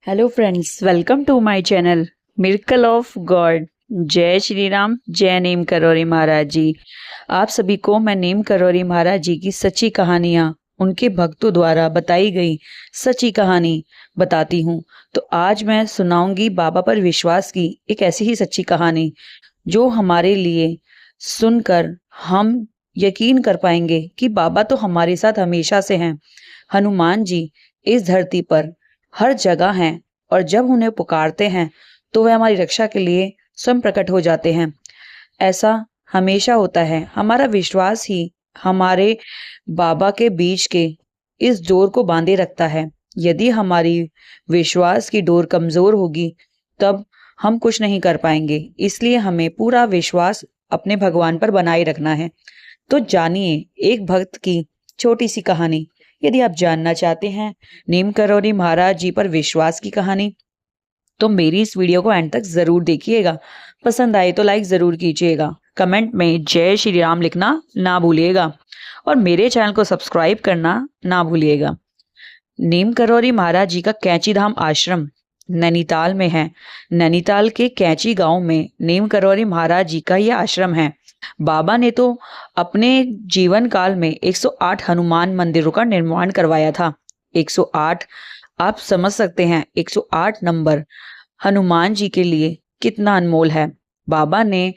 Hello friends, welcome to my channel miracle of God. जय श्री राम, जय नीम करौरी महाराज जी। आप सभी को मैं नीम करौरी महाराज जी की सच्ची कहानियाँ, उनके भक्तों द्वारा बताई गई सच्ची कहानी बताती हूँ। तो आज मैं सुनाऊंगी बाबा पर विश्वास की एक ऐसी ही सच्ची कहानी जो हमारे लिए सुनकर हम यकीन कर पाएंगे कि बाबा तो हमारे साथ हमेशा से हैं। हनुमान जी इस धरती पर हर जगह हैं और जब उन्हें पुकारते हैं तो वह हमारी रक्षा के लिए स्वयं प्रकट हो जाते हैं। ऐसा हमेशा होता है। हमारा विश्वास ही हमारे बाबा के बीच के इस डोर को बांधे रखता है। यदि हमारी विश्वास की डोर कमजोर होगी तब हम कुछ नहीं कर पाएंगे। इसलिए हमें पूरा विश्वास अपने भगवान पर बनाए रखना है। तो जानिए एक भक्त की छोटी सी कहानी। यदि आप जानना चाहते हैं नीम करौरी महाराज जी पर विश्वास की कहानी तो मेरी इस वीडियो को एंड तक जरूर देखिएगा। पसंद आए तो लाइक जरूर कीजिएगा। कमेंट में जय श्री राम लिखना ना भूलिएगा और मेरे चैनल को सब्सक्राइब करना ना भूलिएगा। नीम करौरी महाराज जी का कैंची धाम आश्रम नैनीताल में है। नैनीताल के कैंची गांव में नीम करौरी महाराज जी का यह आश्रम है। बाबा ने तो अपने जीवन काल में 108 हनुमान मंदिरों का निर्माण करवाया था। 108, आप समझ सकते हैं 108 नंबर हनुमान जी के लिए कितना अनमोल है। बाबा ने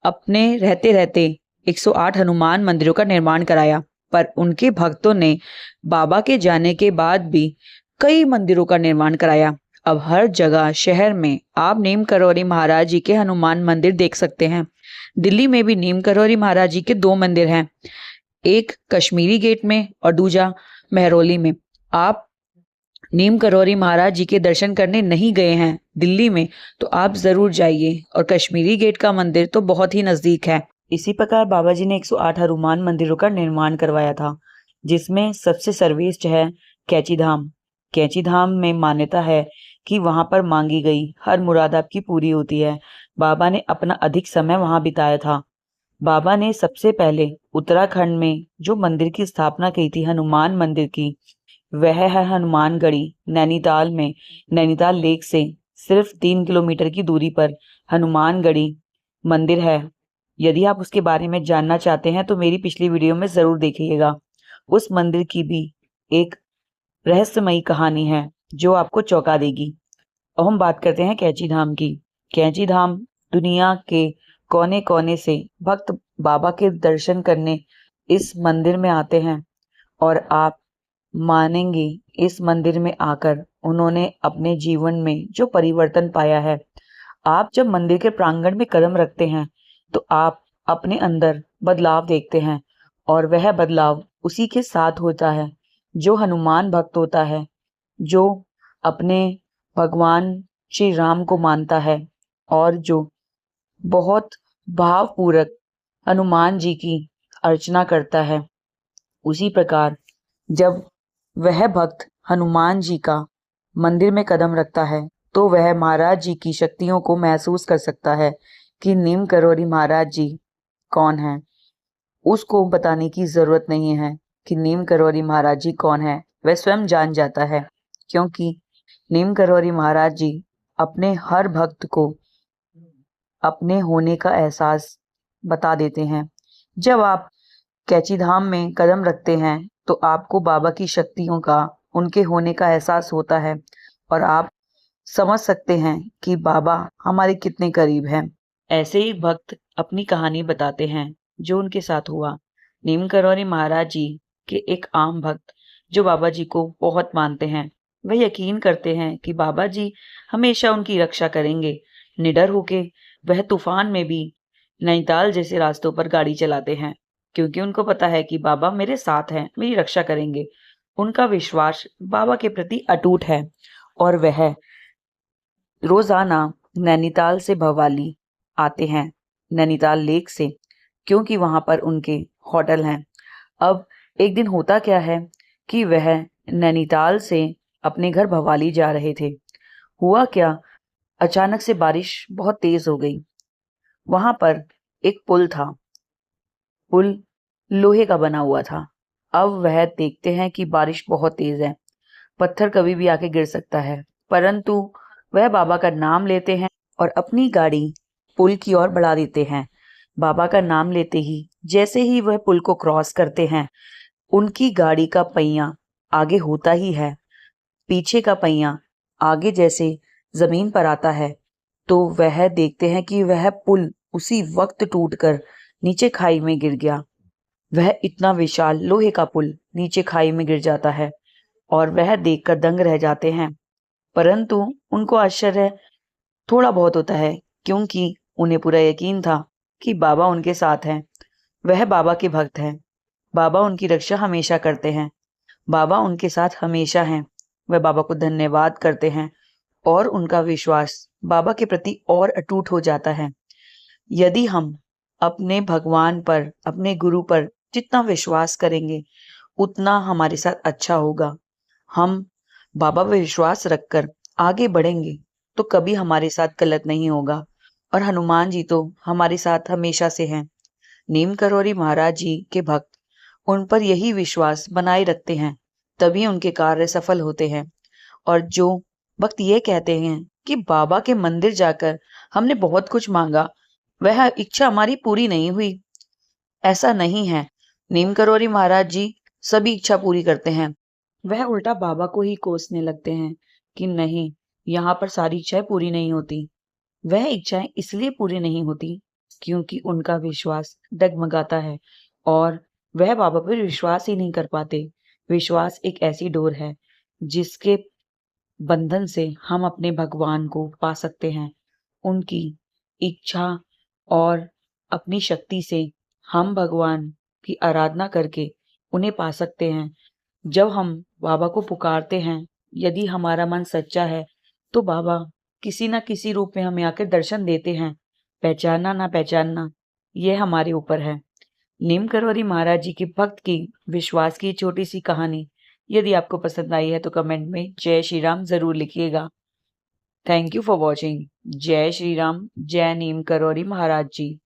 अपने रहते रहते 108 हनुमान मंदिरों का निर्माण कराया, पर उनके भक्तों ने बाबा के जाने के बाद भी कई मंदिरों का निर्माण कराया। अब हर जगह शहर में आप नीम करौरी महाराज जी के हनुमान मंदिर देख सकते हैं। दिल्ली में भी नीम करौरी महाराज जी के 2 मंदिर हैं, एक कश्मीरी गेट में और दूसरा महरौली में। आप नीम करौरी महाराज जी के दर्शन करने नहीं गए हैं दिल्ली में तो आप जरूर जाइए, और कश्मीरी गेट का मंदिर तो बहुत ही नजदीक है। इसी प्रकार बाबा जी ने 108 हनुमान मंदिरों का निर्माण करवाया था, जिसमें सबसे सर्वश्रेष्ठ है कैंची धाम। कैंची धाम में मान्यता है कि वहां पर मांगी गई हर मुराद आपकी पूरी होती है। बाबा ने अपना अधिक समय वहां बिताया था। बाबा ने सबसे पहले उत्तराखंड में जो मंदिर की स्थापना की थी, हनुमान मंदिर की, वह है हनुमानगढ़ी नैनीताल में। नैनीताल लेक से सिर्फ 3 किलोमीटर की दूरी पर हनुमानगढ़ी मंदिर है। यदि आप उसके बारे में जानना चाहते हैं तो मेरी पिछली वीडियो में जरूर देखिएगा। उस मंदिर की भी एक रहस्यमयी कहानी है जो आपको चौंका देगी। अब हम बात करते हैं कैंची धाम की। कैंची धाम दुनिया के कोने कोने से भक्त बाबा के दर्शन करने इस मंदिर में आते हैं, और आप मानेंगे इस मंदिर में आकर उन्होंने अपने जीवन में जो परिवर्तन पाया है। आप जब मंदिर के प्रांगण में कदम रखते हैं तो आप अपने अंदर बदलाव देखते हैं, और वह बदलाव उसी के साथ होता है जो हनुमान भक्त होता है, जो अपने भगवान श्री राम को मानता है और जो बहुत भावपूर्वक हनुमान जी की अर्चना करता है। उसी प्रकार जब वह भक्त हनुमान जी का मंदिर में कदम रखता है तो वह महाराज जी की शक्तियों को महसूस कर सकता है कि नीम करौरी महाराज जी कौन है। उसको बताने की जरूरत नहीं है कि नीम करौरी महाराज जी कौन है, वह स्वयं जान जाता है, क्योंकि नीम करौरी महाराज जी अपने हर भक्त को अपने होने का एहसास बता देते हैं। जब आप कैंची धाम में कदम रखते हैं तो आपको बाबा की शक्तियों का, उनके होने का एहसास होता है, और आप समझ सकते हैं कि बाबा हमारे कितने करीब हैं। ऐसे ही भक्त अपनी कहानी बताते हैं जो उनके साथ हुआ। नीम करौरी महाराज जी के एक आम भक्त जो बाबा जी को बहुत मानते हैं, वह यकीन करते हैं कि बाबा जी हमेशा उनकी रक्षा करेंगे। निडर होके वह तूफान में भी नैनीताल जैसे रास्तों पर गाड़ी चलाते हैं, क्योंकि उनको पता है कि बाबा मेरे साथ हैं, मेरी रक्षा करेंगे। उनका विश्वास बाबा के प्रति अटूट है, और वह रोजाना नैनीताल से भवाली आते हैं, नैनीताल लेक से, क्योंकि वहां पर उनके होटल हैं। अब एक दिन होता क्या है कि वह नैनीताल से अपने घर भवाली जा रहे थे। हुआ क्या, अचानक से बारिश बहुत तेज हो गई। वहां पर एक पुल था। पुल लोहे का बना हुआ था। अब वह देखते हैं कि बारिश बहुत तेज है, पत्थर कभी भी आके गिर सकता है। परंतु वह बाबा का नाम लेते हैं और अपनी गाड़ी पुल की ओर बढ़ा देते हैं। बाबा का नाम लेते ही जैसे ही वह पुल को क्रॉस करते हैं, उनकी गाड़ी का पहिया आगे होता ही है। पीछे का पहिया आगे जैसे जमीन पर आता है तो वह देखते हैं कि वह पुल उसी वक्त टूटकर नीचे खाई में गिर गया। वह इतना विशाल लोहे का पुल नीचे खाई में गिर जाता है और वह देखकर दंग रह जाते हैं। परंतु उनको आश्चर्य थोड़ा बहुत होता है, क्योंकि उन्हें पूरा यकीन था कि बाबा उनके साथ हैं। वह बाबा के भक्त हैं। बाबा उनकी रक्षा हमेशा करते हैं। बाबा उनके साथ हमेशा हैं। वह बाबा को धन्यवाद करते हैं और उनका विश्वास बाबा के प्रति और अटूट हो जाता है। यदि हम अपने भगवान पर, अपने गुरु पर जितना विश्वास करेंगे, उतना हमारे साथ अच्छा होगा। हम बाबा पर विश्वास रखकर आगे बढ़ेंगे तो कभी हमारे साथ गलत नहीं होगा। और हनुमान जी तो हमारे साथ हमेशा से हैं। नीम करौरी महाराज जी के भक्त उन पर यही विश्वास बनाए रखते हैं, तभी उनके कार्य सफल होते हैं। और जो भक्त ये कहते हैं कि बाबा के मंदिर जाकर हमने बहुत कुछ मांगा, वह इच्छा हमारी पूरी नहीं हुई, ऐसा नहीं है। नीम करौरी महाराज जी सभी इच्छा पूरी करते हैं। वह उल्टा बाबा को ही कोसने लगते हैं कि नहीं, यहाँ पर सारी इच्छाएं पूरी नहीं होती। वह इच्छाएं इसलिए पूरी नहीं होती क्योंकि उनका विश्वास डगमगाता है और वह बाबा पर विश्वास ही नहीं कर पाते। विश्वास एक ऐसी डोर है जिसके बंधन से हम अपने भगवान को पा सकते हैं। उनकी इच्छा और अपनी शक्ति से हम भगवान की आराधना करके उन्हें पा सकते हैं। जब हम बाबा को पुकारते हैं, यदि हमारा मन सच्चा है, तो बाबा किसी ना किसी रूप में हमें आकर दर्शन देते हैं। पहचानना ना पहचानना, यह हमारे ऊपर है। नीम करौरी महाराज जी के भक्त की विश्वास की छोटी सी कहानी यदि आपको पसंद आई है तो कमेंट में जय श्री राम जरूर लिखिएगा। Thank you for watching. जय श्री राम, जय नीम करौरी महाराज जी।